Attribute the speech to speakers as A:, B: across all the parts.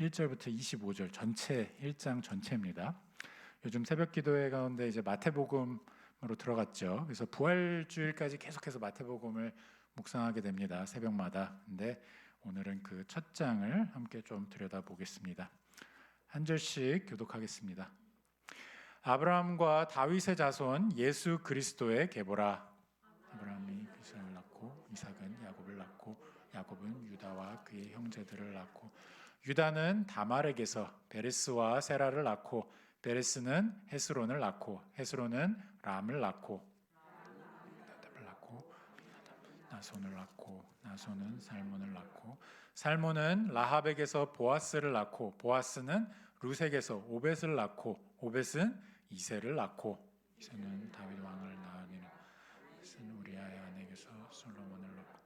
A: 1절부터 25절 전체 1장 전체입니다. 요즘 새벽 기도회 가운데 이제 마태복음으로 들어갔죠. 그래서 부활주일까지 계속해서 마태복음을 묵상하게 됩니다. 새벽마다. 근데 오늘은 그 첫 장을 함께 좀 들여다보겠습니다. 한 절씩 교독하겠습니다. 아브라함과 다윗의 자손 예수 그리스도의 계보라. 아브라함이 이삭을 낳고 이삭은 야곱을 낳고 야곱은 유다와 그의 형제들을 낳고 유다는 다말에게서 베레스와 세라를 낳고 베레스는 헤스론을 낳고 헤스론은 람을 낳고 나손을 낳고 나손은 살몬을 낳고 살몬은 라합에게서 보아스를 낳고 보아스는 루색에서 오벳을 낳고 오벳은 이새를 낳고 이새는 다윗 왕을 낳으니라. 이새는 우리아의 아내에게서 솔로몬을 낳고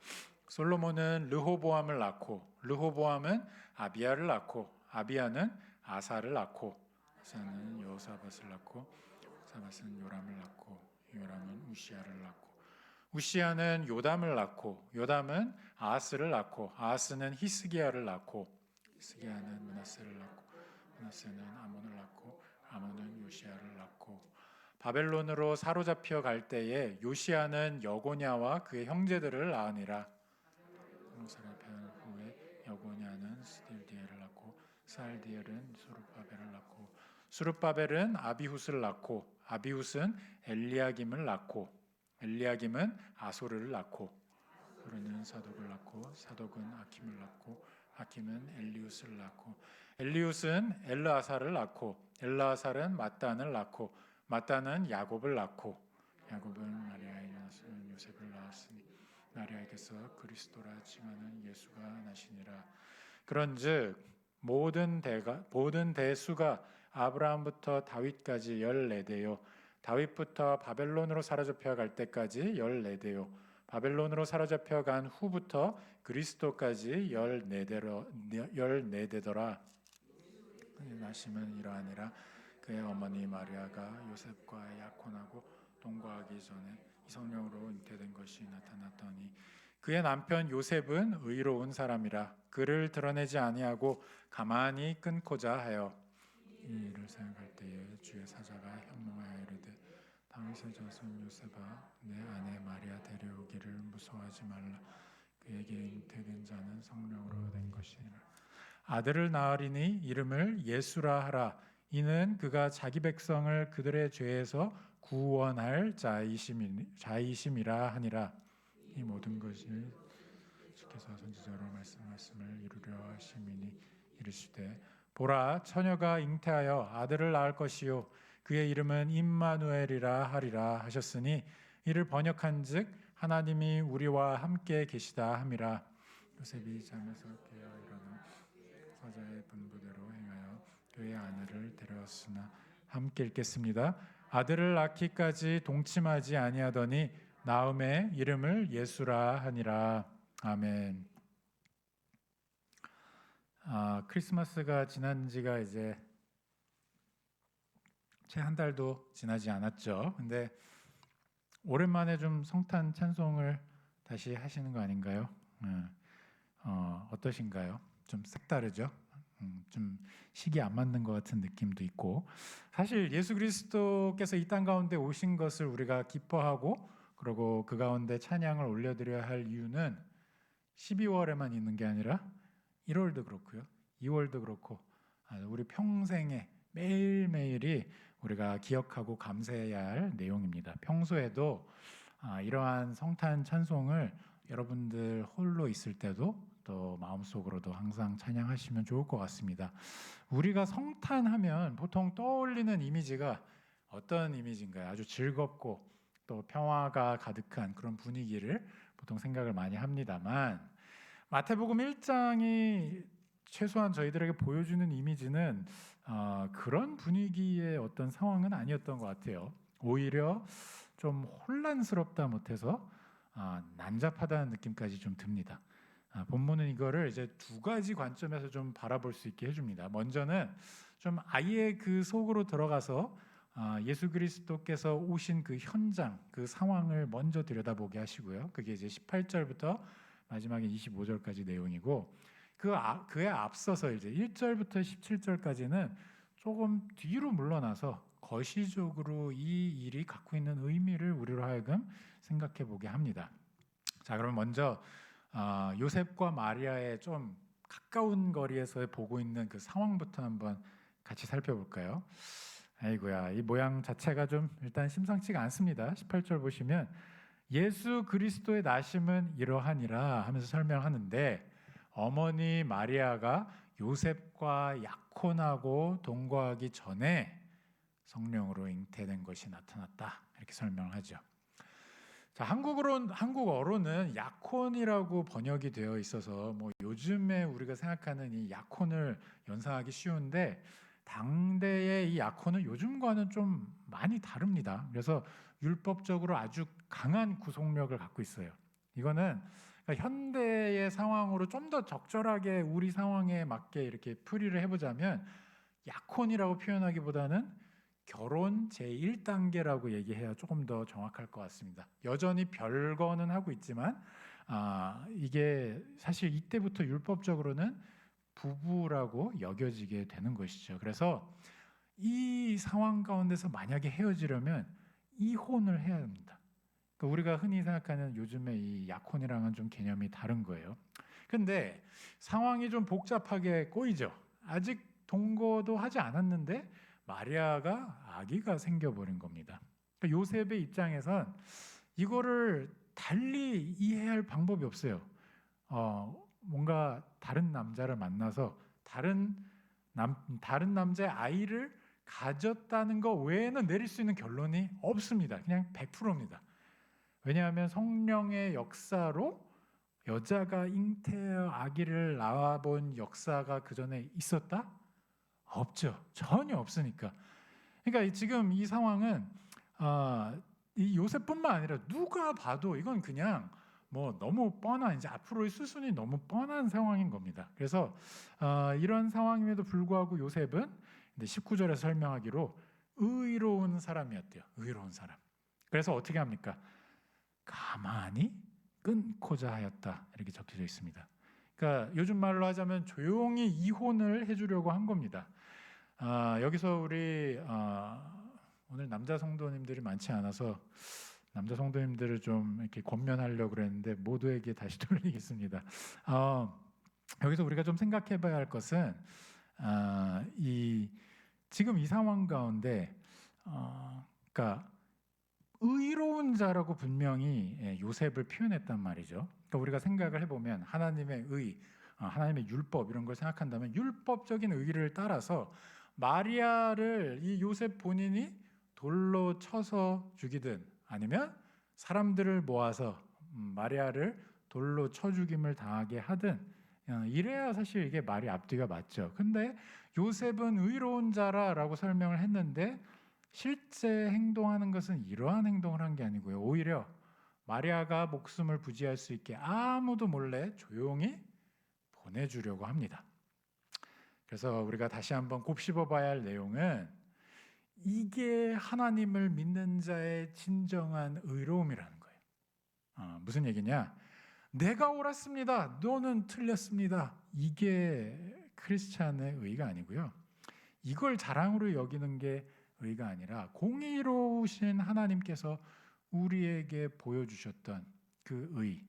A: 솔로몬은 르호보암을 낳고 르호보암은 아비야를 낳고 아비야는 아사를 낳고 아사는 여호사밧을 낳고 여호사밧은 요람을 낳고 요람은 우시야를 낳고 우시야는 요담을 낳고 요담은 아하스를 낳고 아하스는 히스기야를 낳고 히스기야는 므낫세를 낳고 므낫세는 아몬을 낳고 아몬은 요시야를 낳고 바벨론으로 사로잡혀 갈 때에 요시야는 여고냐와 그의 형제들을 낳으니라. 사로잡힌 후에 여고냐는 스딜디엘을 낳고 스알디엘은 수룹바벨을 낳고 수룹바벨은 아비훗을 낳고 아비훗은 엘리야김을 낳고 엘리야김은 아소르를 낳고 아소르는 사독을 낳고 사독은 아킴을 낳고 아킴은 엘리웃을 낳고 엘리웃은 엘르아사를 낳고 엘르아살은 mat단을 낳고 mat단은 야곱을 낳고 야곱은 마리아의 낳았으니 요셉을 낳았으니 마리아에게서 그리스도라 칭하는 예수가 나시니라. 그런즉 모든 대수가 아브라함부터 다윗까지 14대요 다윗부터 바벨론으로 사로잡혀 갈 때까지 14대요 바벨론으로 사로잡혀 간 후부터 그리스도까지 14대더라. 나심은 이러하니라. 그의 어머니 마리아가 요셉과 약혼하고 동거하기 전에 성령으로 잉태된 것이 나타났더니 그의 남편 요셉은 의로운 사람이라 그를 드러내지 아니하고 가만히 끊고자 하여 이 일을 생각할 때에 주의 사자가 현몽하여 이르되 다윗의 자손 요셉아 내 아내 마리아 데려오기를 무서워하지 말라. 그에게 잉태된 자는 성령으로 된 것이니라. 아들을 낳으리니 이름을 예수라 하라. 이는 그가 자기 백성을 그들의 죄에서 구원할 자이심이라 하니라. 이 모든 것이 주께서 선지자로 말씀을 이루려 하심이니 이르시되 보라 처녀가 잉태하여 아들을 낳을 것이요 그의 이름은 임마누엘이라 하리라 하셨으니 이를 번역한즉 하나님이 우리와 함께 계시다 함이라. 요셉이 잠에서 깨어 일어나 사자의 분부대로 행하여 그의 아내를 데려왔으나 함께 읽겠습니다. 아들을 낳기까지 동침하지 아니하더니 나음의 이름을 예수라 하니라. 아멘. 크리스마스가 지난 지가 이제 채 한 달도 지나지 않았죠. 근데 오랜만에 좀 성탄 찬송을 다시 하시는 거 아닌가요? 어떠신가요? 좀 색다르죠? 좀 시기 안 맞는 것 같은 느낌도 있고 사실 예수 그리스도께서 이 땅 가운데 오신 것을 우리가 기뻐하고 그리고 그 가운데 찬양을 올려드려야 할 이유는 12월에만 있는 게 아니라 1월도 그렇고요 2월도 그렇고 우리 평생에 매일매일이 우리가 기억하고 감사해야 할 내용입니다. 평소에도 이러한 성탄 찬송을 여러분들 홀로 있을 때도 또 마음속으로도 항상 찬양하시면 좋을 것 같습니다. 우리가 성탄하면 보통 떠올리는 이미지가 어떤 이미지인가요? 아주 즐겁고 또 평화가 가득한 그런 분위기를 보통 생각을 많이 합니다만 마태복음 1장이 최소한 저희들에게 보여주는 이미지는 그런 분위기의 어떤 상황은 아니었던 것 같아요. 오히려 좀 혼란스럽다 못해서 난잡하다는 느낌까지 좀 듭니다. 본문은 이거를 이제 두 가지 관점에서 좀 바라볼 수 있게 해줍니다. 먼저는 좀 아예 그 속으로 들어가서 예수 그리스도께서 오신 그 현장, 그 상황을 먼저 들여다보게 하시고요. 그게 이제 18절부터 마지막에 25절까지 내용이고 그에 앞서서 이제 1절부터 17절까지는 조금 뒤로 물러나서 거시적으로 이 일이 갖고 있는 의미를 우리로 하여금 생각해 보게 합니다. 자, 그럼 먼저 요셉과 마리아의 좀 가까운 거리에서 보고 있는 그 상황부터 한번 같이 살펴볼까요? 아이고야, 이 모양 자체가 좀 일단 심상치가 않습니다. 18절 보시면 예수 그리스도의 나심은 이러하니라 하면서 설명하는데, 어머니 마리아가 요셉과 약혼하고 동거하기 전에 성령으로 잉태된 것이 나타났다, 이렇게 설명하죠. 자, 한국어로는 약혼이라고 번역이 되어 있어서 뭐 요즘에 우리가 생각하는 이 약혼을 연상하기 쉬운데, 당대의 이 약혼은 요즘과는 좀 많이 다릅니다. 그래서 율법적으로 아주 강한 구속력을 갖고 있어요. 이거는 그러니까 현대의 상황으로 좀 더 적절하게 우리 상황에 맞게 이렇게 풀이를 해보자면, 약혼이라고 표현하기보다는 결혼 제1단계라고 얘기해야 조금 더 정확할 것 같습니다. 여전히 별거는 하고 있지만 이게 사실 이때부터 율법적으로는 부부라고 여겨지게 되는 것이죠. 그래서 이 상황 가운데서 만약에 헤어지려면 이혼을 해야 합니다. 그러니까 우리가 흔히 생각하는 요즘의 이 약혼이랑은 좀 개념이 다른 거예요. 근데 상황이 좀 복잡하게 꼬이죠. 아직 동거도 하지 않았는데 마리아가 아기가 생겨버린 겁니다. 그러니까 요셉의 입장에선 이거를 달리 이해할 방법이 없어요. 뭔가 다른 남자를 만나서 다른 남자의 아이를 가졌다는 거 외에는 내릴 수 있는 결론이 없습니다. 그냥 100%입니다. 왜냐하면 성령의 역사로 여자가 잉태하여 아기를 낳아본 역사가 그 전에 있었다? 없죠. 전혀 없으니까. 그러니까 지금 이 상황은 이 요셉뿐만 아니라 누가 봐도 이건 그냥 뭐 너무 뻔한, 이제 앞으로의 수순이 너무 뻔한 상황인 겁니다. 그래서 이런 상황임에도 불구하고 요셉은 19절에서 설명하기로 의로운 사람이었대요. 의로운 사람. 그래서 어떻게 합니까? 가만히 끊고자 하였다, 이렇게 적혀져 있습니다. 그러니까 요즘 말로 하자면 조용히 이혼을 해주려고 한 겁니다. 여기서 우리 오늘 남자 성도님들이 많지 않아서 남자 성도님들을 좀 이렇게 권면하려고 그랬는데 모두에게 다시 돌리겠습니다. 여기서 우리가 좀 생각해봐야 할 것은 지금 이 상황 가운데 그러니까 의로운 자라고 분명히 요셉을 표현했단 말이죠. 그러니까 우리가 생각을 해보면 하나님의 의, 하나님의 율법 이런 걸 생각한다면 율법적인 의를 따라서 마리아를 이 요셉 본인이 돌로 쳐서 죽이든 아니면 사람들을 모아서 마리아를 돌로 쳐 죽임을 당하게 하든 이래야 사실 이게 말이 앞뒤가 맞죠. 근데 요셉은 의로운 자라라고 설명을 했는데 실제 행동하는 것은 이러한 행동을 한 게 아니고요. 오히려 마리아가 목숨을 부지할 수 있게 아무도 몰래 조용히 보내주려고 합니다. 그래서 우리가 다시 한번 곱씹어봐야 할 내용은 이게 하나님을 믿는 자의 진정한 의로움이라는 거예요. 무슨 얘기냐? 내가 옳았습니다, 너는 틀렸습니다, 이게 크리스찬의 의가 아니고요. 이걸 자랑으로 여기는 게 의가 아니라 공의로우신 하나님께서 우리에게 보여주셨던 그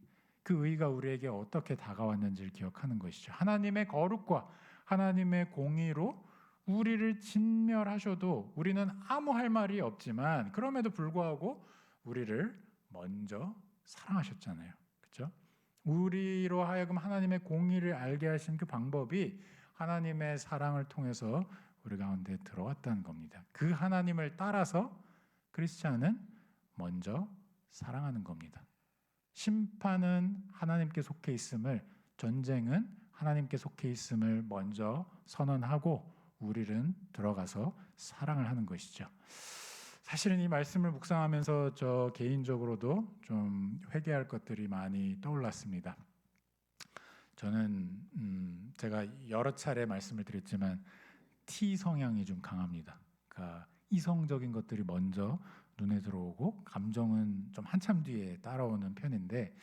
A: 의가 우리에게 어떻게 다가왔는지를 기억하는 것이죠. 하나님의 거룩과 하나님의 공의로 우리를 진멸하셔도 우리는 아무 할 말이 없지만 그럼에도 불구하고 우리를 먼저 사랑하셨잖아요. 그렇죠? 우리로 하여금 하나님의 공의를 알게 하신 그 방법이 하나님의 사랑을 통해서 우리 가운데 들어왔다는 겁니다. 그 하나님을 따라서 크리스찬은 먼저 사랑하는 겁니다. 심판은 하나님께 속해 있음을, 전쟁은 하나님께 속해 있음을 먼저 선언하고 우리는 들어가서 사랑을 하는 것이죠. 사실은 이 말씀을 묵상하면서 저 개인적으로도 좀 회개할 것들이 많이 떠올랐습니다. 저는 제가 여러 차례 말씀을 드렸지만 T 성향이 좀 강합니다. 그러니까 이성적인 것들이 먼저 눈에 들어오고 감정은 좀 한참 뒤에 따라오는 편인데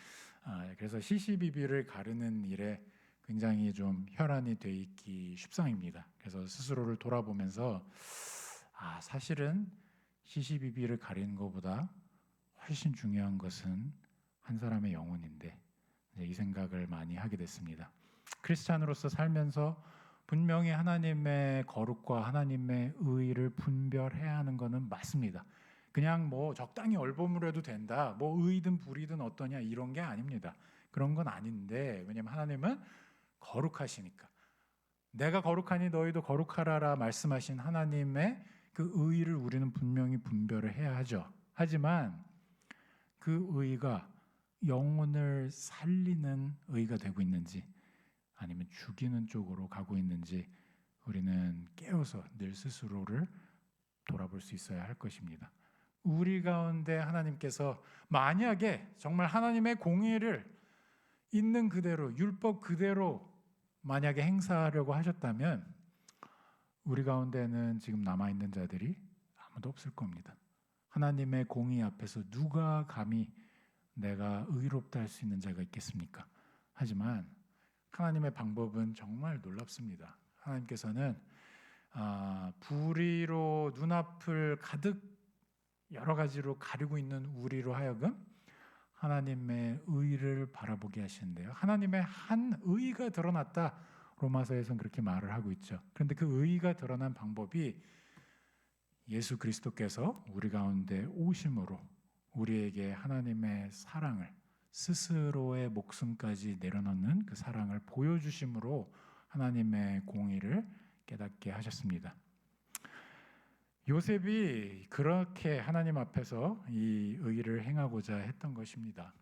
A: 그래서 시시비비를 가르는 일에 굉장히 좀 혈안이 돼 있기 십상입니다. 그래서 스스로를 돌아보면서 사실은 시시비비를 가리는 것보다 훨씬 중요한 것은 한 사람의 영혼인데, 이 생각을 많이 하게 됐습니다. 크리스찬으로서 살면서 분명히 하나님의 거룩과 하나님의 의를 분별해야 하는 것은 맞습니다. 그냥 뭐 적당히 얼버무려도 된다, 뭐 의든 불의든 어떠냐, 이런 게 아닙니다. 그런 건 아닌데, 왜냐하면 하나님은 거룩하시니까. 내가 거룩하니 너희도 거룩하라라 말씀하신 하나님의 그 의를 우리는 분명히 분별을 해야 하죠. 하지만 그 의가 영혼을 살리는 의가 되고 있는지 아니면 죽이는 쪽으로 가고 있는지 우리는 깨어서 늘 스스로를 돌아볼 수 있어야 할 것입니다. 우리 가운데 하나님께서 만약에 정말 하나님의 공의를 있는 그대로, 율법 그대로 만약에 행사하려고 하셨다면 우리 가운데는 지금 남아있는 자들이 아무도 없을 겁니다. 하나님의 공의 앞에서 누가 감히 내가 의롭다 할 수 있는 자가 있겠습니까? 하지만 하나님의 방법은 정말 놀랍습니다. 하나님께서는 불의로 눈앞을 가득 여러 가지로 가리고 있는 우리로 하여금 하나님의 의를 바라보게 하시는데요. 하나님의 한 의가 드러났다. 로마서에서는 그렇게 말을 하고 있죠. 그런데 그 의가 드러난 방법이 예수 그리스도께서 우리 가운데 오심으로 우리에게 하나님의 사랑을, 스스로의 목숨까지 내려놓는 그 사랑을 보여주심으로 하나님의 공의를 깨닫게 하셨습니다. 요셉이 그렇게 하나님 앞에서 이 의를 행하고자 했던 것입니다.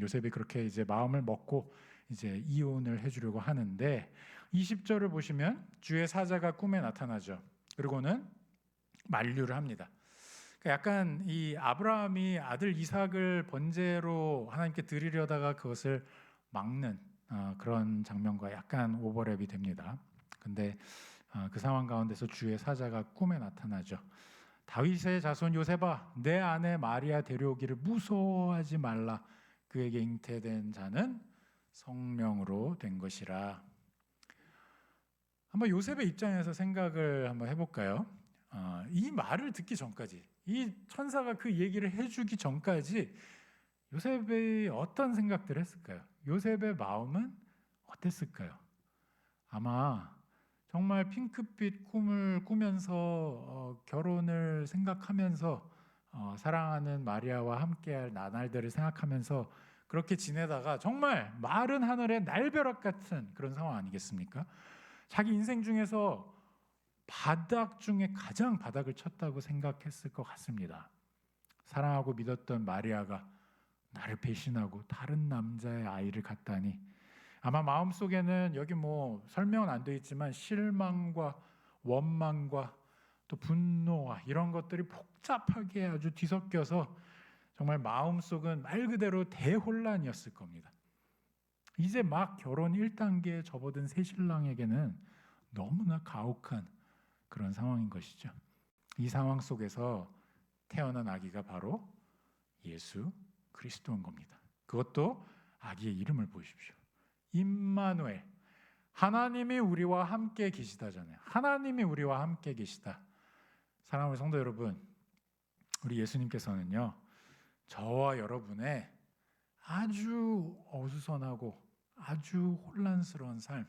A: 요셉이 그렇게 이제 마음을 먹고 이제 이혼을 해주려고 하는데 20절을 보시면 주의 사자가 꿈에 나타나죠. 그리고는 만류를 합니다. 약간 이 아브라함이 아들 이삭을 번제로 하나님께 드리려다가 그것을 막는 그런 장면과 약간 오버랩이 됩니다. 근데 그 상황 가운데서 주의 사자가 꿈에 나타나죠. 다윗의 자손 요셉아, 내 아내 마리아 데려오기를 무서워하지 말라. 그에게 잉태된 자는 성령으로 된 것이라. 한번 요셉의 입장에서 생각을 한번 해볼까요? 이 말을 듣기 전까지, 이 천사가 그 얘기를 해주기 전까지 요셉이 어떤 생각들을 했을까요? 요셉의 마음은 어땠을까요? 아마 정말 핑크빛 꿈을 꾸면서 결혼을 생각하면서 사랑하는 마리아와 함께할 나날들을 생각하면서 그렇게 지내다가 정말 마른 하늘의 날벼락 같은 그런 상황 아니겠습니까? 자기 인생 중에서 바닥 중에 가장 바닥을 쳤다고 생각했을 것 같습니다. 사랑하고 믿었던 마리아가 나를 배신하고 다른 남자의 아이를 갖다니, 아마 마음속에는 여기 뭐 설명은 안 돼 있지만 실망과 원망과 또 분노와 이런 것들이 복잡하게 아주 뒤섞여서 정말 마음속은 말 그대로 대혼란이었을 겁니다. 이제 막 결혼 1단계에 접어든 새 신랑에게는 너무나 가혹한 그런 상황인 것이죠. 이 상황 속에서 태어난 아기가 바로 예수 그리스도인 겁니다. 그것도 아기의 이름을 보십시오. 임마누엘, 하나님이 우리와 함께 계시다잖아요. 하나님이 우리와 함께 계시다. 사랑하는 성도 여러분, 우리 예수님께서는요, 저와 여러분의 아주 어수선하고 아주 혼란스러운 삶,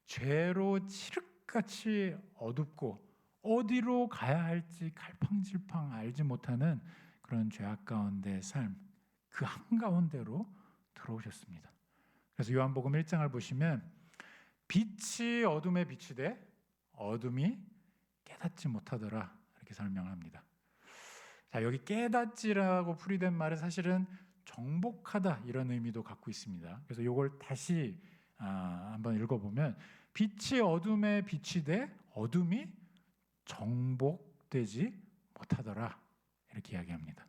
A: 죄로 칠흑같이 어둡고 어디로 가야 할지 갈팡질팡 알지 못하는 그런 죄악 가운데 삶, 그 한가운데로 들어오셨습니다. 그래서 요한복음 1장을 보시면 빛이 어둠에 비치되 어둠이 깨닫지 못하더라, 이렇게 설명합니다. 자, 여기 깨닫지라고 풀이된 말은 사실은 정복하다 이런 의미도 갖고 있습니다. 그래서 이걸 다시 한번 읽어보면 빛이 어둠에 비치되 어둠이 정복되지 못하더라, 이렇게 이야기합니다.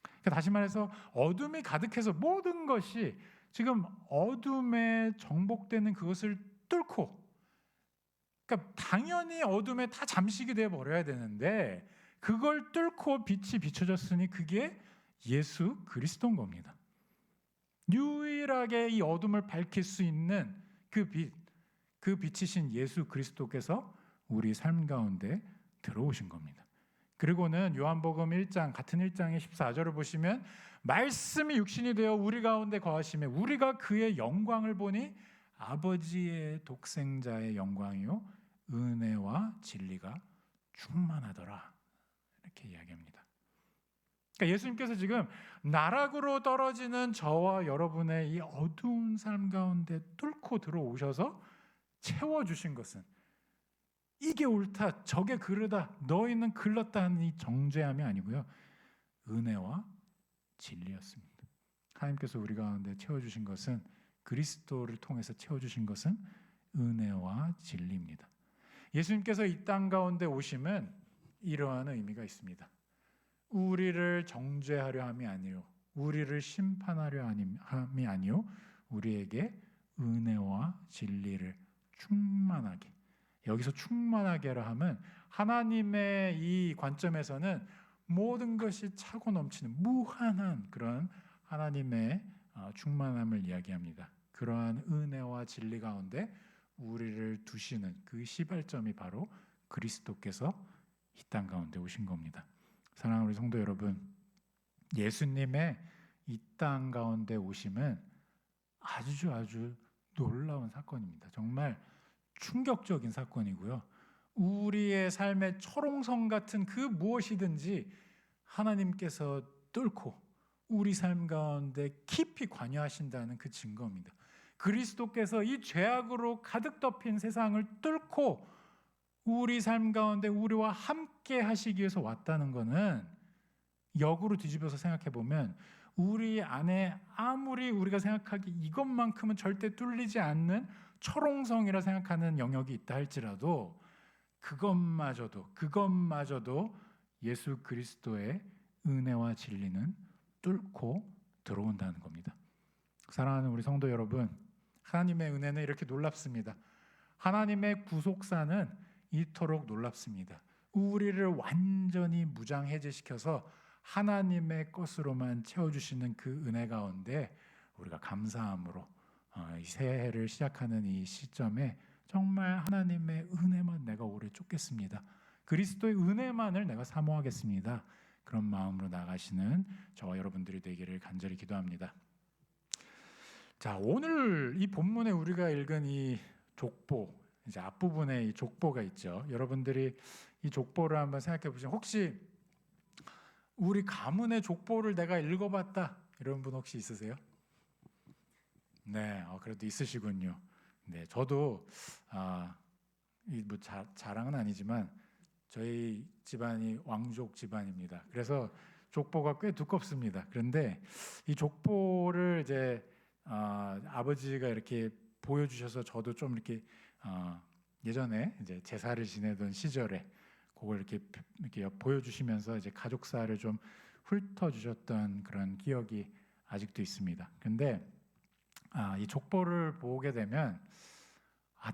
A: 그러니까 다시 말해서 어둠이 가득해서 모든 것이 지금 어둠에 정복되는 그것을 뚫고, 그러니까 당연히 어둠에 다 잠식이 되어 버려야 되는데 그걸 뚫고 빛이 비춰졌으니 그게 예수 그리스도인 겁니다. 유일하게 이 어둠을 밝힐 수 있는 그 빛, 그 빛이신 예수 그리스도께서 우리 삶 가운데 들어오신 겁니다. 그리고는 요한복음 1장 같은 1장의 14절을 보시면 말씀이 육신이 되어 우리 가운데 거하시매 우리가 그의 영광을 보니 아버지의 독생자의 영광이요 은혜와 진리가 충만하더라. 이렇게 이야기합니다. 그러니까 예수님께서 지금 나락으로 떨어지는 저와 여러분의 이 어두운 삶 가운데 뚫고 들어오셔서 채워주신 것은 이게 옳다, 저게 그르다, 너희는 글렀다 하는 이 정죄함이 아니고요, 은혜와 진리였습니다. 하나님께서 우리 가운데 채워주신 것은, 그리스도를 통해서 채워주신 것은 은혜와 진리입니다. 예수님께서 이 땅 가운데 오심은 이러한 의미가 있습니다. 우리를 정죄하려 함이 아니요, 우리를 심판하려 함이 아니요, 우리에게 은혜와 진리를 충만하게, 여기서 충만하게라 함은 하나님의 이 관점에서는 모든 것이 차고 넘치는 무한한 그런 하나님의 충만함을 이야기합니다. 그러한 은혜와 진리 가운데 우리를 두시는 그 시발점이 바로 그리스도께서 이 땅 가운데 오신 겁니다. 사랑하는 우리 성도 여러분, 예수님의 이 땅 가운데 오심은 아주 놀라운 사건입니다. 정말 충격적인 사건이고요. 우리의 삶의 철옹성 같은 그 무엇이든지 하나님께서 뚫고 우리 삶 가운데 깊이 관여하신다는 그 증거입니다. 그리스도께서 이 죄악으로 가득 덮인 세상을 뚫고 우리 삶 가운데 우리와 함께 하시기 위해서 왔다는 것은, 역으로 뒤집어서 생각해 보면 우리 안에 아무리 우리가 생각하기 이것만큼은 절대 뚫리지 않는 철옹성이라 생각하는 영역이 있다 할지라도 그것마저도 예수 그리스도의 은혜와 진리는 뚫고 들어온다는 겁니다. 사랑하는 우리 성도 여러분, 하나님의 은혜는 이렇게 놀랍습니다. 하나님의 구속사는 이토록 놀랍습니다. 우리를 완전히 무장해제시켜서 하나님의 것으로만 채워주시는 그 은혜 가운데 우리가 감사함으로 이 새해를 시작하는 이 시점에 정말 하나님의 은혜만 내가 오래 쫓겠습니다, 그리스도의 은혜만을 내가 사모하겠습니다, 그런 마음으로 나가시는 저와 여러분들이 되기를 간절히 기도합니다. 자, 오늘 이 본문에 우리가 읽은 이 족보, 이제 앞부분에 이 족보가 있죠. 여러분들이 이 족보를 한번 생각해 보시면, 혹시 우리 가문의 족보를 내가 읽어봤다 이런 분 혹시 있으세요? 네, 그래도 있으시군요. 네, 저도 뭐 자랑은 아니지만 저희 집안이 왕족 집안입니다. 그래서 족보가 꽤 두껍습니다. 그런데 이 족보를 이제 아버지가 이렇게 보여주셔서 저도 좀 이렇게 예전에 이제 제사를 지내던 시절에 그걸 이렇게 보여주시면서 이제 가족사를 좀 훑어주셨던 그런 기억이 아직도 있습니다. 근데 이 족보를 보게 되면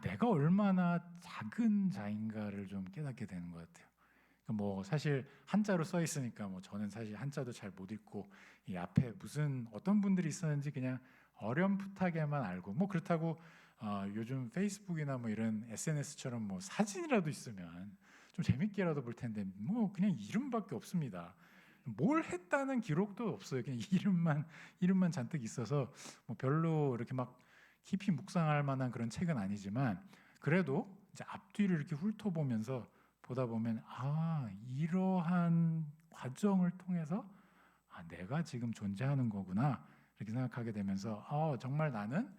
A: 내가 얼마나 작은 자인가를 좀 깨닫게 되는 것 같아요. 뭐 사실 한자로 써 있으니까 뭐 저는 사실 한자도 잘 못 읽고 이 앞에 무슨 어떤 분들이 있었는지 그냥 어렴풋하게만 알고, 뭐 그렇다고 요즘 페이스북이나 뭐 이런 SNS처럼 뭐 사진이라도 있으면 좀 재밌게라도 볼 텐데 뭐 그냥 이름밖에 없습니다. 뭘 했다는 기록도 없어요. 그냥 이름만 잔뜩 있어서 뭐 별로 이렇게 막 깊이 묵상할 만한 그런 책은 아니지만, 그래도 이제 앞뒤를 이렇게 훑어보면서 보다 보면 이러한 과정을 통해서 내가 지금 존재하는 거구나 이렇게 생각하게 되면서 정말 나는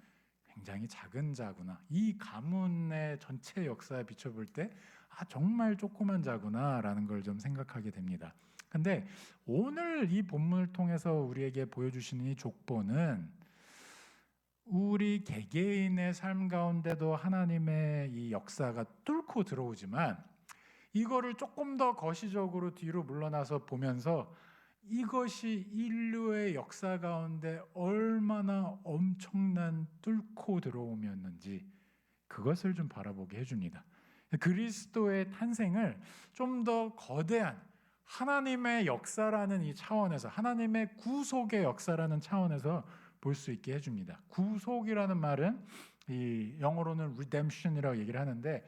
A: 굉장히 작은 자구나, 이 가문의 전체 역사에 비춰볼 때 정말 조그만 자구나라는 걸 좀 생각하게 됩니다. 근데 오늘 이 본문을 통해서 우리에게 보여주시는 이 족보는 우리 개개인의 삶 가운데도 하나님의 이 역사가 뚫고 들어오지만, 이거를 조금 더 거시적으로 뒤로 물러나서 보면서 이것이 인류의 역사 가운데 얼마나 엄청난 뚫고 들어오면는지 그것을 좀 바라보게 해줍니다. 그리스도의 탄생을 좀 더 거대한 하나님의 역사라는 이 차원에서, 하나님의 구속의 역사라는 차원에서 볼 수 있게 해줍니다. 구속이라는 말은 이 영어로는 redemption이라고 얘기를 하는데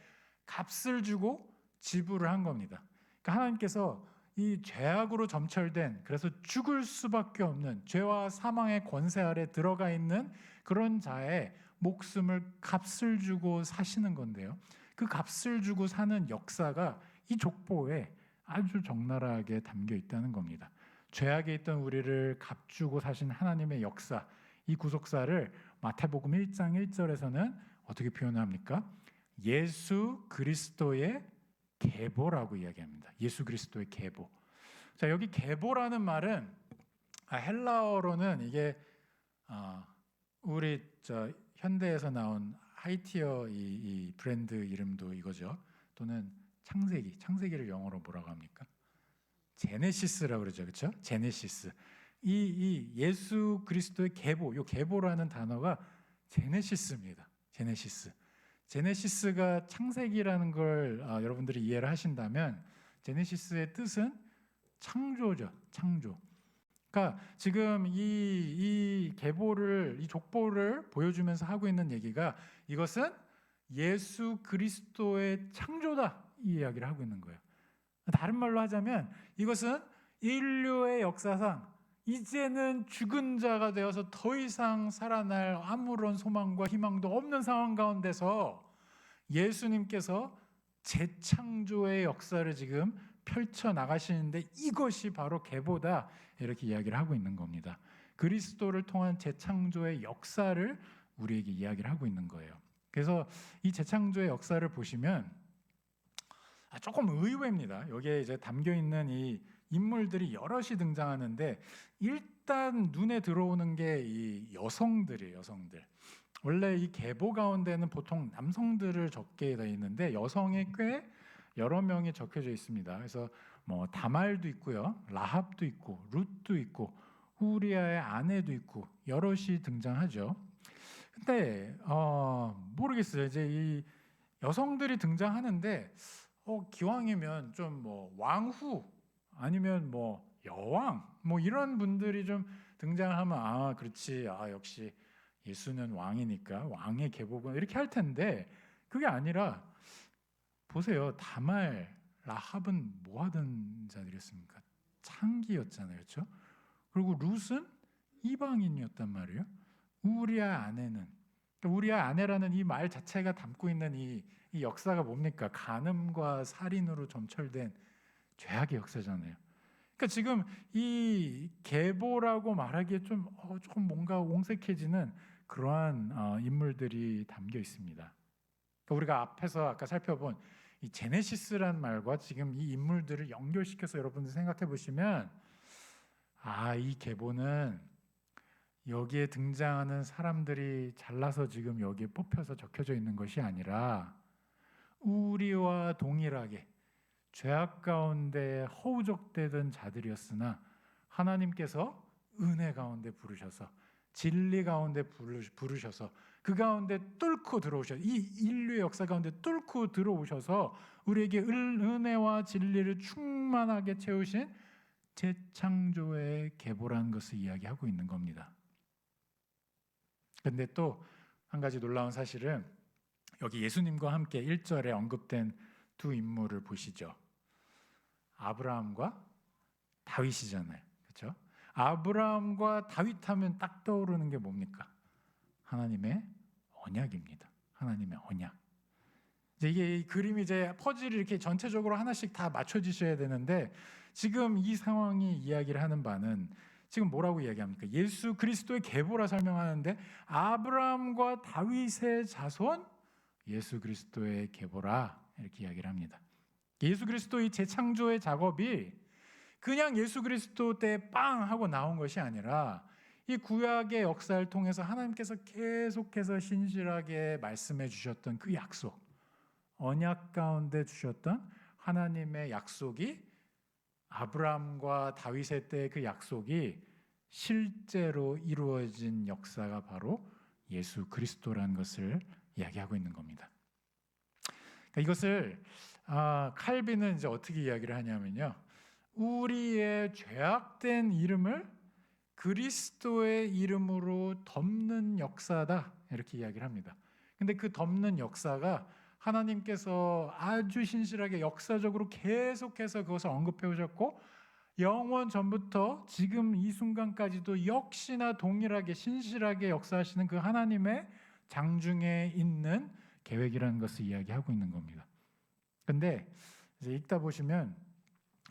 A: 값을 주고 지불을 한 겁니다. 그러니까 하나님께서 이 죄악으로 점철된, 그래서 죽을 수밖에 없는, 죄와 사망의 권세 아래 들어가 있는 그런 자의 목숨을 값을 주고 사시는 건데요. 그 값을 주고 사는 역사가 이 족보에 아주 적나라하게 담겨 있다는 겁니다. 죄악에 있던 우리를 값주고 사신 하나님의 역사, 이 구속사를 마태복음 1장 1절에서는 어떻게 표현합니까? 예수 그리스도의 계보라고 이야기합니다. 예수 그리스도의 계보. 자, 여기 계보라는 말은 헬라어로는 이게 우리 현대에서 나온 하이티어 이 브랜드 이름도 이거죠. 또는 창세기를 영어로 뭐라고 합니까? 제네시스라고 그러죠, 그렇죠? 제네시스. 이 예수 그리스도의 계보, 이 계보라는 단어가 제네시스입니다. 제네시스가 창세기라는 걸 여러분들이 이해를 하신다면 제네시스의 뜻은 창조죠, 창조. 그러니까 지금 이 계보를, 이 족보를 보여주면서 하고 있는 얘기가 이것은 예수 그리스도의 창조다, 이 이야기를 하고 있는 거예요. 다른 말로 하자면 이것은 인류의 역사상 이제는 죽은 자가 되어서 더 이상 살아날 아무런 소망과 희망도 없는 상황 가운데서 예수님께서 재창조의 역사를 지금 펼쳐 나가시는데 이것이 바로 계보다, 이렇게 이야기를 하고 있는 겁니다. 그리스도를 통한 재창조의 역사를 우리에게 이야기를 하고 있는 거예요. 그래서 이 재창조의 역사를 보시면 조금 의외입니다. 여기에 이제 담겨 있는 이 인물들이 여럿이 등장하는데 일단 눈에 들어오는 게 이 여성들이에요. 여성들. 원래 이 계보 가운데는 보통 남성들을 적게 되어 있는데 여성이 꽤 여러 명이 적혀져 있습니다. 그래서 뭐 다말도 있고요, 라합도 있고, 룻도 있고, 후리아의 아내도 있고 여럿이 등장하죠. 근데 모르겠어요. 이제 이 여성들이 등장하는데 기왕이면 좀 뭐 왕후 아니면 뭐 여왕 뭐 이런 분들이 좀 등장하면 그렇지, 역시 예수는 왕이니까 왕의 계보군 이렇게 할 텐데 그게 아니라 보세요. 다말, 라합은 뭐 하던 자들이었습니까? 창기였잖아요, 그렇죠? 그리고 룻은 이방인이었단 말이에요. 우리아 아내는, 우리아 아내라는 이 말 자체가 담고 있는 이 역사가 뭡니까? 간음과 살인으로 점철된 죄악의 역사잖아요. 그러니까 지금 이 계보라고 말하기에 조금 뭔가 옹색해지는 그러한 인물들이 담겨 있습니다. 그러니까 우리가 앞에서 아까 살펴본 이 제네시스라는 말과 지금 이 인물들을 연결시켜서 여러분들 생각해 보시면 이 계보는 여기에 등장하는 사람들이 잘나서 지금 여기에 뽑혀서 적혀져 있는 것이 아니라 우리와 동일하게 죄악 가운데 허우적대던 자들이었으나 하나님께서 은혜 가운데 부르셔서 진리 가운데 부르셔서 그 가운데 뚫고 들어오셔서 이 인류의 역사 가운데 뚫고 들어오셔서 우리에게 은혜와 진리를 충만하게 채우신 재창조의 계보라는 것을 이야기하고 있는 겁니다. 그런데 또 한 가지 놀라운 사실은 여기 예수님과 함께 1절에 언급된 두 인물을 보시죠. 아브라함과 다윗이잖아요. 그렇죠? 아브라함과 다윗 하면 딱 떠오르는 게 뭡니까? 하나님의 언약입니다. 하나님의 언약. 이게 이 그림이 이제 퍼즐이 이렇게 전체적으로 하나씩 다 맞춰지셔야 되는데 지금 이 상황이 이야기를 하는 바는 지금 뭐라고 이야기합니까? 예수 그리스도의 계보라 설명하는데 아브라함과 다윗의 자손 예수 그리스도의 계보라 이렇게 이야기를 합니다. 예수 그리스도의 재창조의 작업이 그냥 예수 그리스도 때 빵 하고 나온 것이 아니라 이 구약의 역사를 통해서 하나님께서 계속해서 신실하게 말씀해 주셨던 그 약속, 언약 가운데 주셨던 하나님의 약속이 아브라함과 다윗의 때 그 약속이 실제로 이루어진 역사가 바로 예수 그리스도라는 것을 이야기하고 있는 겁니다. 그러니까 이것을 칼빈은 이제 어떻게 이야기를 하냐면요, 우리의 죄악된 이름을 그리스도의 이름으로 덮는 역사다 이렇게 이야기를 합니다. 근데 그 덮는 역사가 하나님께서 아주 신실하게 역사적으로 계속해서 그것을 언급해 오셨고 영원 전부터 지금 이 순간까지도 역시나 동일하게 신실하게 역사하시는 그 하나님의 장중에 있는 계획이라는 것을 이야기하고 있는 겁니다. 근데 이제 읽다 보시면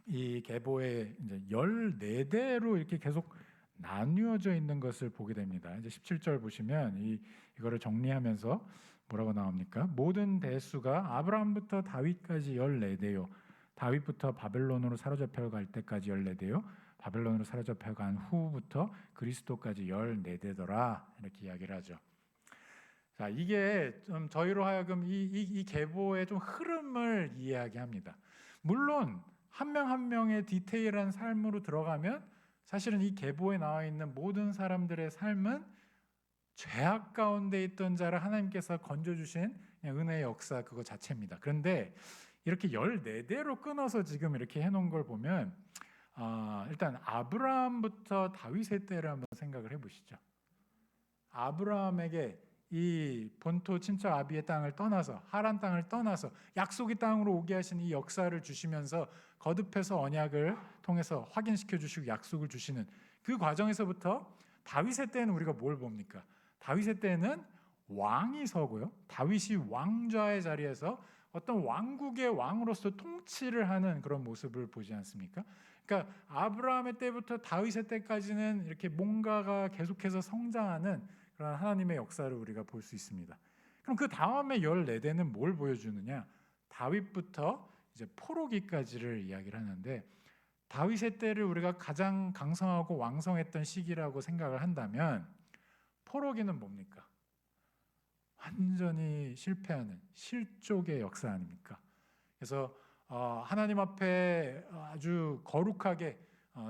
A: 이 계보에 이제 14대로 이렇게 계속 나뉘어져 있는 것을 보게 됩니다. 이제 17절 보시면 이거를 정리하면서 뭐라고 나옵니까? 모든 대수가 아브라함부터 다윗까지 14대요. 다윗부터 바벨론으로 사로잡혀 갈 때까지 14대요. 바벨론으로 사로잡혀 간 후부터 그리스도까지 14대더라. 이렇게 이야기를 하죠. 자, 이게 좀 저희로 하여금 이 계보의 좀 흐름을 이해하게 합니다. 물론 한 명 한 명의 디테일한 삶으로 들어가면 사실은 이 계보에 나와 있는 모든 사람들의 삶은 죄악 가운데 있던 자를 하나님께서 건져주신 은혜의 역사 그거 자체입니다. 그런데 이렇게 14대로 끊어서 지금 이렇게 해놓은 걸 보면 일단 아브라함부터 다윗의 때를 한번 생각을 해보시죠. 아브라함에게 이 본토 친척 아비의 땅을 떠나서 하란 땅을 떠나서 약속의 땅으로 오게 하신 이 역사를 주시면서 거듭해서 언약을 통해서 확인시켜 주시고 약속을 주시는 그 과정에서부터 다윗의 때는 우리가 뭘 봅니까? 다윗의 때는 왕이 서고요. 다윗이 왕좌의 자리에서 어떤 왕국의 왕으로서 통치를 하는 그런 모습을 보지 않습니까? 그러니까 아브라함의 때부터 다윗의 때까지는 이렇게 뭔가가 계속해서 성장하는 그런 하나님의 역사를 우리가 볼 수 있습니다. 그럼 그 다음에 14대는 뭘 보여주느냐? 다윗부터 이제 포로기까지를 이야기를 하는데 다윗의 때를 우리가 가장 강성하고 왕성했던 시기라고 생각을 한다면 포로기는 뭡니까? 완전히 실패하는 실족의 역사 아닙니까? 그래서 하나님 앞에 아주 거룩하게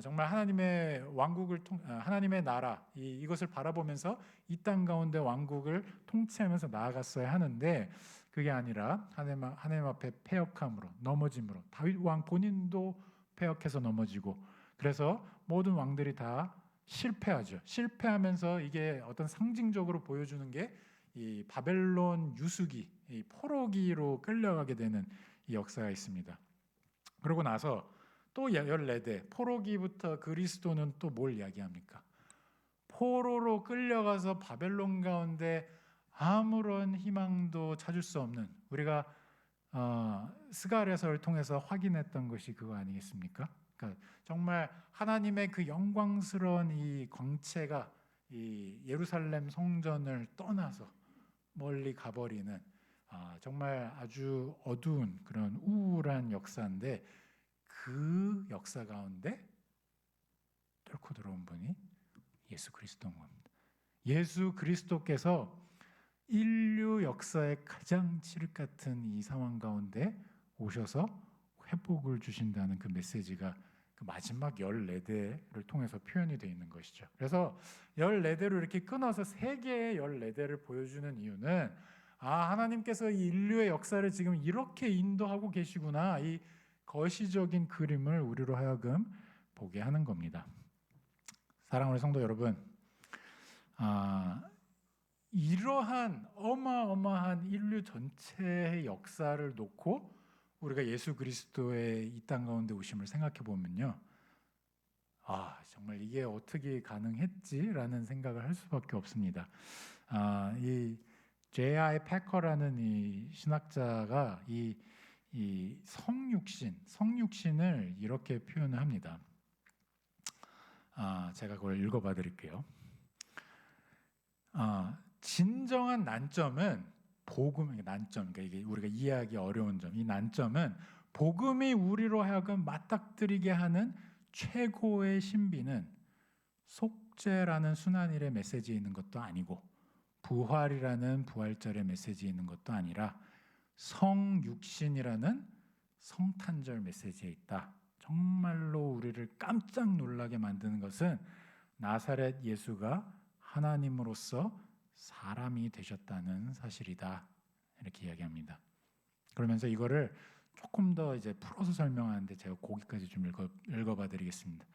A: 정말 하나님의 왕국을 하나님의 나라 이것을 바라보면서 이 땅 가운데 왕국을 통치하면서 나아갔어야 하는데 그게 아니라 하나님 앞에 패역함으로 넘어짐으로 다윗 왕 본인도 패역해서 넘어지고 그래서 모든 왕들이 다 실패하죠. 실패하면서 이게 어떤 상징적으로 보여주는 게 이 바벨론 유수기, 이 포로기로 끌려가게 되는 이 역사가 있습니다. 그러고 나서 또 14대 포로기부터 그리스도는 또 뭘 이야기합니까? 포로로 끌려가서 바벨론 가운데 아무런 희망도 찾을 수 없는 우리가 스가랴서를 통해서 확인했던 것이 그거 아니겠습니까? 그러니까 정말 하나님의 그 영광스러운 이 광채가 이 예루살렘 성전을 떠나서 멀리 가버리는 정말 아주 어두운 그런 우울한 역사인데 그 역사 가운데 뚫고 들어온 분이 예수 그리스도인 겁니다. 예수 그리스도께서 인류 역사의 가장 칠흑 같은 이 상황 가운데 오셔서 회복을 주신다는 그 메시지가 그 마지막 14대를 통해서 표현이 되어 있는 것이죠. 그래서 14대로 이렇게 끊어서 세 개의 14대를 보여주는 이유는 하나님께서 이 인류의 역사를 지금 이렇게 인도하고 계시구나 이 거시적인 그림을 우리로 하여금 보게 하는 겁니다. 사랑하는 성도 여러분, 이러한 어마어마한 인류 전체의 역사를 놓고 우리가 예수 그리스도의 이 땅 가운데 오심을 생각해 보면요, 정말 이게 어떻게 가능했지라는 생각을 할 수밖에 없습니다. 이 J.I. 패커라는 이 신학자가 이 성육신을 이렇게 표현을 합니다. 제가 그걸 읽어봐 드릴게요. 진정한 난점은 복음의 난점, 그러니까 이게 우리가 이해하기 어려운 점, 이 난점은 복음이 우리로 하여금 맞닥뜨리게 하는 최고의 신비는 속죄라는 순환일의 메시지에 있는 것도 아니고 부활이라는 부활절의 메시지에 있는 것도 아니라 성육신이라는 성탄절 메시지에 있다. 정말로 우리를 깜짝 놀라게 만드는 것은 나사렛 예수가 하나님으로서 사람이 되셨다는 사실이다. 이렇게 이야기합니다. 그러면서 이거를 조금 더 이제 풀어서 설명하는데 제가 거기까지 좀 읽어봐 드리겠습니다.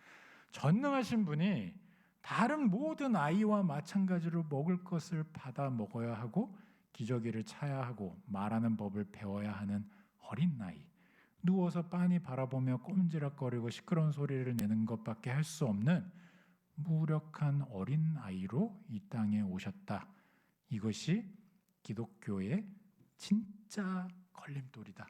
A: 전능하신 분이 다른 모든 아이와 마찬가지로 먹을 것을 받아 먹어야 하고 기저귀를 차야 하고 말하는 법을 배워야 하는 어린 나이, 누워서 빤히 바라보며 꼼지락거리고 시끄러운 소리를 내는 것밖에 할 수 없는 무력한 어린 아이로 이 땅에 오셨다. 이것이 기독교의 진짜 걸림돌이다.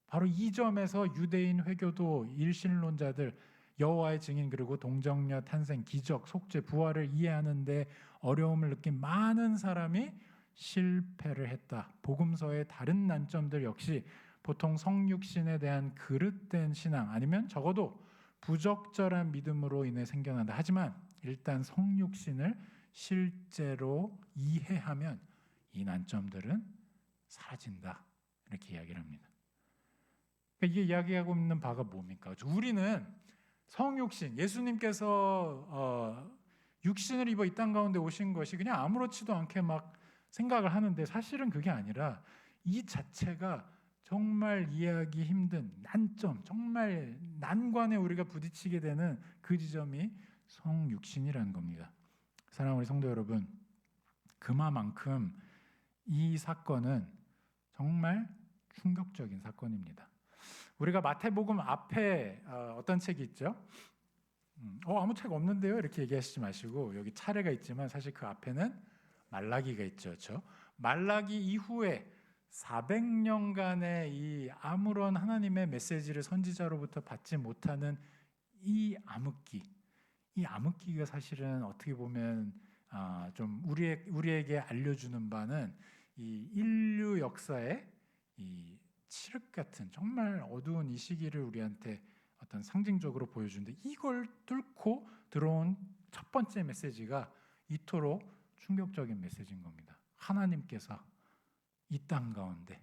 A: 바로 이 점에서 유대인 회교도 일신론자들, 여호와의 증인 그리고 동정녀 탄생, 기적, 속죄, 부활을 이해하는데 어려움을 느낀 많은 사람이 실패를 했다. 복음서의 다른 난점들 역시 보통 성육신에 대한 그릇된 신앙 아니면 적어도 부적절한 믿음으로 인해 생겨난다. 하지만 일단 성육신을 실제로 이해하면 이 난점들은 사라진다. 이렇게 이야기를 합니다. 이게 이야기하고 있는 바가 뭡니까? 우리는 성육신, 예수님께서 육신을 입어 이 땅 가운데 오신 것이 그냥 아무렇지도 않게 막 생각을 하는데 사실은 그게 아니라 이 자체가 정말 이해하기 힘든 난점, 정말 난관에 우리가 부딪히게 되는 그 지점이 성육신이라는 겁니다. 사랑하는 우리 성도 여러분, 그만큼 이 사건은 정말 충격적인 사건입니다. 우리가 마태복음 앞에 어떤 책이 있죠? 아무 책 없는데요? 이렇게 얘기하시지 마시고 여기 차례가 있지만 사실 그 앞에는 말라기가 있죠. 그렇죠? 말라기 이후에 400년간의 이 아무런 하나님의 메시지를 선지자로부터 받지 못하는 이 암흑기가 사실은 어떻게 보면 좀 우리에게 알려주는 바는 이 인류 역사의 이 칠흑 같은 정말 어두운 이 시기를 우리한테 어떤 상징적으로 보여주는데, 이걸 뚫고 들어온 첫 번째 메시지가 이토록 충격적인 메시지인 겁니다. 하나님께서 이 땅 가운데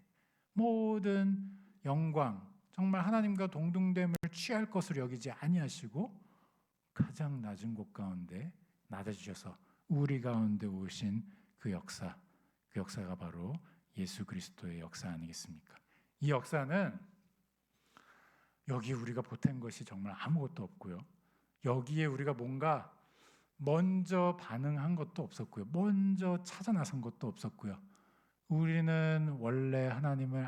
A: 모든 영광, 정말 하나님과 동등됨을 취할 것으로 여기지 아니하시고 가장 낮은 곳 가운데 낮아지셔서 우리 가운데 오신 그 역사가 바로 예수 그리스도의 역사 아니겠습니까? 이 역사는 여기 우리가 보탠 것이 정말 아무것도 없고요. 여기에 우리가 뭔가 먼저 반응한 것도 없었고요. 먼저 찾아 나선 것도 없었고요. 우리는 원래 하나님을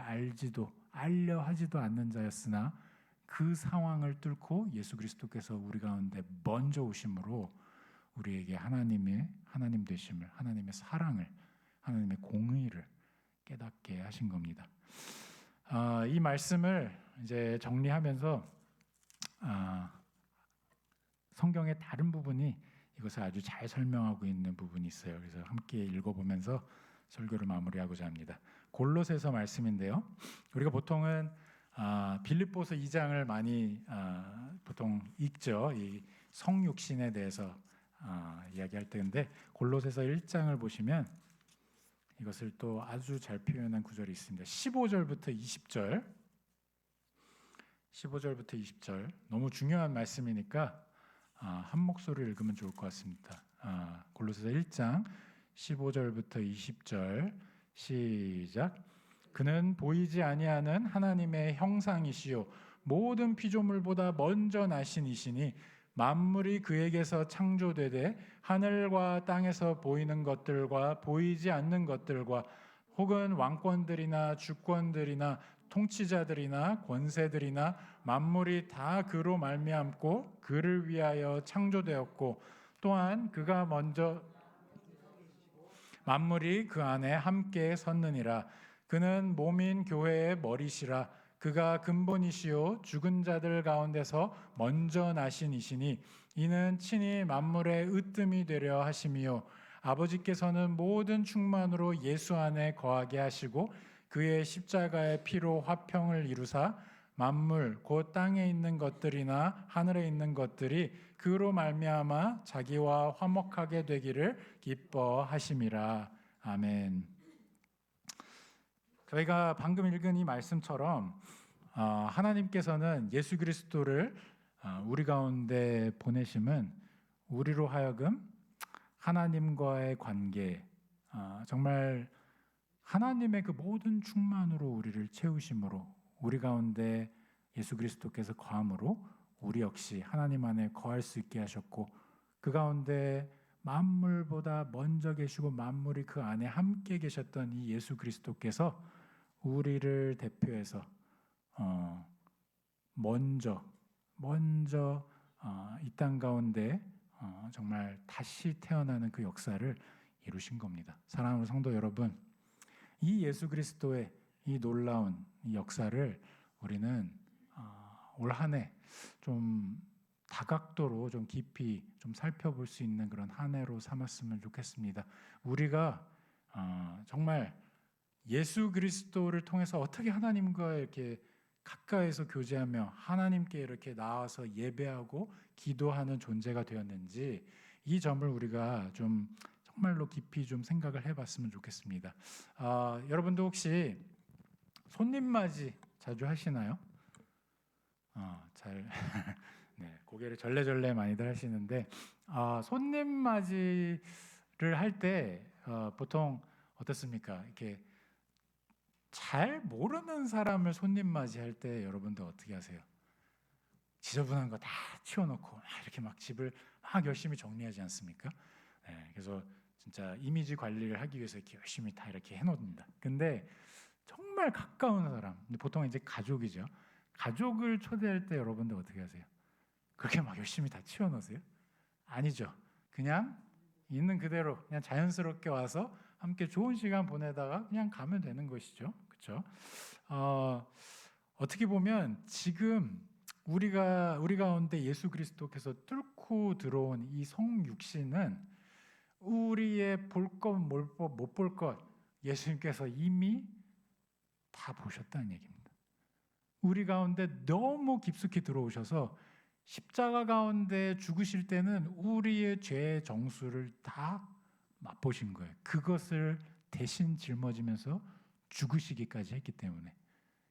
A: 알려 하지도 않는 자였으나 그 상황을 뚫고 예수 그리스도께서 우리 가운데 먼저 오심으로 우리에게 하나님 되심을, 하나님의 사랑을, 하나님의 공의를 깨닫게 하신 겁니다. 이 말씀을 이제 정리하면서 성경의 다른 부분이 이것을 아주 잘 설명하고 있는 부분이 있어요. 그래서 함께 읽어보면서 설교를 마무리하고자 합니다. 골로새서 말씀인데요. 우리가 보통은 빌립보서 2장을 많이 보통 읽죠. 이 성육신에 대해서 이야기할 때인데 골로새서 1장을 보시면 이것을 또 아주 잘 표현한 구절이 있습니다. 15절부터 20절 너무 중요한 말씀이니까 한 목소리로 읽으면 좋을 것 같습니다. 골로새서 1장 15절부터 20절 시작. 그는 보이지 아니하는 하나님의 형상이시요 모든 피조물보다 먼저 나신 이시니 만물이 그에게서 창조되되 하늘과 땅에서 보이는 것들과 보이지 않는 것들과 혹은 왕권들이나 주권들이나 통치자들이나 권세들이나 만물이 다 그로 말미암고 그를 위하여 창조되었고 또한 그가 먼저 만물이 그 안에 함께 섰느니라. 그는 몸인 교회의 머리시라. 그가 근본이시요 죽은 자들 가운데서 먼저 나신 이시니 이는 친히 만물의 으뜸이 되려 하심이요 아버지께서는 모든 충만으로 예수 안에 거하게 하시고 그의 십자가의 피로 화평을 이루사 만물 곧 땅에 있는 것들이나 하늘에 있는 것들이 그로 말미암아 자기와 화목하게 되기를 기뻐하심이라. 아멘. 저희가 방금 읽은 이 말씀처럼 하나님께서는 예수 그리스도를 우리 가운데 보내심은 우리로 하여금 하나님과의 관계, 정말 하나님의 그 모든 충만으로 우리를 채우심으로 우리 가운데 예수 그리스도께서 거함으로 우리 역시 하나님 안에 거할 수 있게 하셨고 그 가운데 만물보다 먼저 계시고 만물이 그 안에 함께 계셨던 이 예수 그리스도께서 우리를 대표해서 먼저 이 땅 가운데 정말 다시 태어나는 그 역사를 이루신 겁니다. 사랑하는 성도 여러분, 이 예수 그리스도의 이 놀라운 이 역사를 우리는 올 한 해 좀 다각도로 좀 깊이 좀 살펴볼 수 있는 그런 한 해로 삼았으면 좋겠습니다. 우리가 정말 예수 그리스도를 통해서 어떻게 하나님과 이렇게 가까이서 교제하며 하나님께 이렇게 나와서 예배하고 기도하는 존재가 되었는지 이 점을 우리가 좀 정말로 깊이 좀 생각을 해봤으면 좋겠습니다. 여러분도 혹시 손님 맞이 자주 하시나요? 잘 네, 고개를 절레절레 많이들 하시는데 손님 맞이를 할 때 보통 어떻습니까? 이렇게 잘 모르는 사람을 손님 맞이할 때 여러분들 어떻게 하세요? 지저분한 거 다 치워놓고 이렇게 막 집을 막 열심히 정리하지 않습니까? 네, 그래서 진짜 이미지 관리를 하기 위해서 이렇게 열심히 다 이렇게 해놓습니다. 근데 정말 가까운 사람, 보통 이제 가족이죠. 가족을 초대할 때 여러분들 어떻게 하세요? 그렇게 막 열심히 다 치워놓으세요? 아니죠. 그냥 있는 그대로 그냥 자연스럽게 와서 함께 좋은 시간 보내다가 그냥 가면 되는 것이죠. 그렇죠? 어떻게 보면 지금 우리 가운데 예수 그리스도께서 뚫고 들어온 이 성육신은 우리의 볼 것 못 볼 것 예수님께서 이미 다 보셨다는 얘기입니다. 우리 가운데 너무 깊숙이 들어오셔서 십자가 가운데 죽으실 때는 우리의 죄의 정수를 다 맛보신 거예요. 그것을 대신 짊어지면서 죽으시기까지 했기 때문에.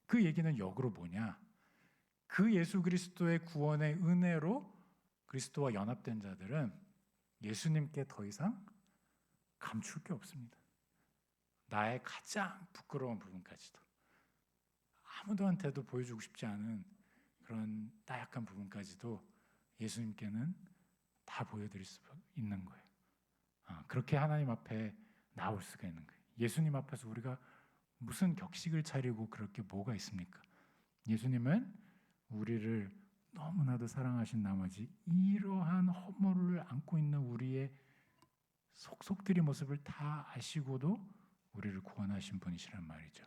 A: 그 얘기는 역으로 뭐냐? 그 예수 그리스도의 구원의 은혜로 그리스도와 연합된 자들은 예수님께 더 이상 감출 게 없습니다. 나의 가장 부끄러운 부분까지도 아무도한테도 보여주고 싶지 않은 그런 나약한 부분까지도 예수님께는 다 보여드릴 수 있는 거예요. 그렇게 하나님 앞에 나올 수가 있는 거예요. 예수님 앞에서 우리가 무슨 격식을 차리고 그렇게 뭐가 있습니까? 예수님은 우리를 너무나도 사랑하신 나머지 이러한 허물을 안고 있는 우리의 속속들이 모습을 다 아시고도 우리를 구원하신 분이시란 말이죠.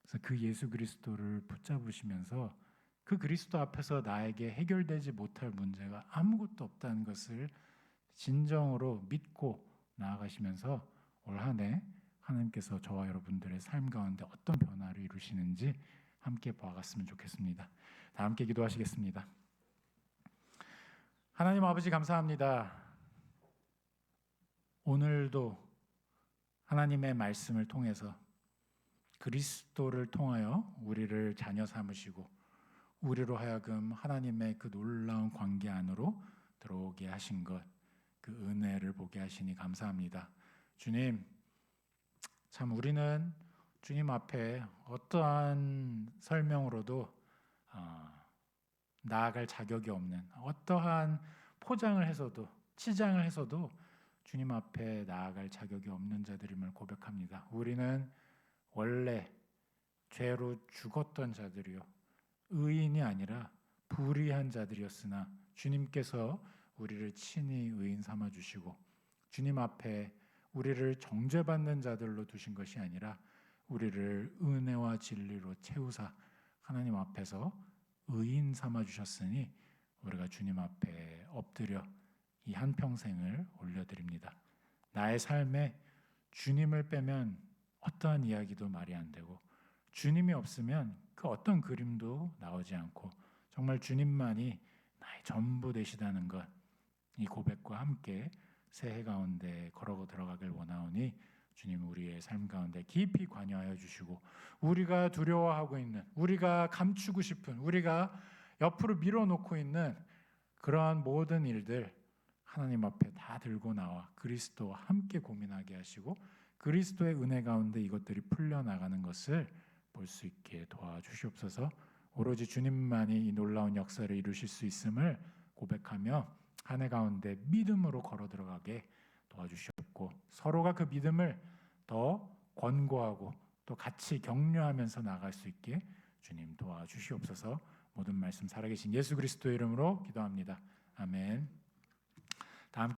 A: 그래서 그 예수 그리스도를 붙잡으시면서 그 그리스도 앞에서 나에게 해결되지 못할 문제가 아무것도 없다는 것을 진정으로 믿고 나아가시면서 올 한 해 하나님께서 저와 여러분들의 삶 가운데 어떤 변화를 이루시는지 함께 보아갔으면 좋겠습니다. 다 함께 기도하시겠습니다. 하나님 아버지 감사합니다. 오늘도 하나님의 말씀을 통해서 그리스도를 통하여 우리를 자녀 삼으시고 우리로 하여금 하나님의 그 놀라운 관계 안으로 들어오게 하신 것, 그 은혜를 보게 하시니 감사합니다. 주님, 참 우리는 주님 앞에 어떠한 설명으로도 나아갈 자격이 없는, 어떠한 포장을 해서도 치장을 해서도 주님 앞에 나아갈 자격이 없는 자들임을 고백합니다. 우리는 원래 죄로 죽었던 자들이요 의인이 아니라 불의한 자들이었으나 주님께서 우리를 친히 의인 삼아 주시고 주님 앞에 우리를 정죄받는 자들로 두신 것이 아니라 우리를 은혜와 진리로 채우사 하나님 앞에서 의인 삼아 주셨으니 우리가 주님 앞에 엎드려 이 한평생을 올려드립니다. 나의 삶에 주님을 빼면 어떠한 이야기도 말이 안 되고 주님이 없으면 그 어떤 그림도 나오지 않고 정말 주님만이 나의 전부 되시다는 것, 이 고백과 함께 새해 가운데 걸어 들어가길 원하오니 주님 우리의 삶 가운데 깊이 관여하여 주시고 우리가 두려워하고 있는, 우리가 감추고 싶은, 우리가 옆으로 밀어놓고 있는 그러한 모든 일들 하나님 앞에 다 들고 나와 그리스도와 함께 고민하게 하시고 그리스도의 은혜 가운데 이것들이 풀려나가는 것을 볼 수 있게 도와주시옵소서. 오로지 주님만이 이 놀라운 역사를 이루실 수 있음을 고백하며 한 해 가운데 믿음으로 걸어 들어가게 도와주시옵고, 서로가 그 믿음을 더 권고하고 또 같이 격려하면서 나갈 수 있게 주님 도와주시옵소서. 모든 말씀 살아계신 예수 그리스도의 이름으로 기도합니다. 아멘.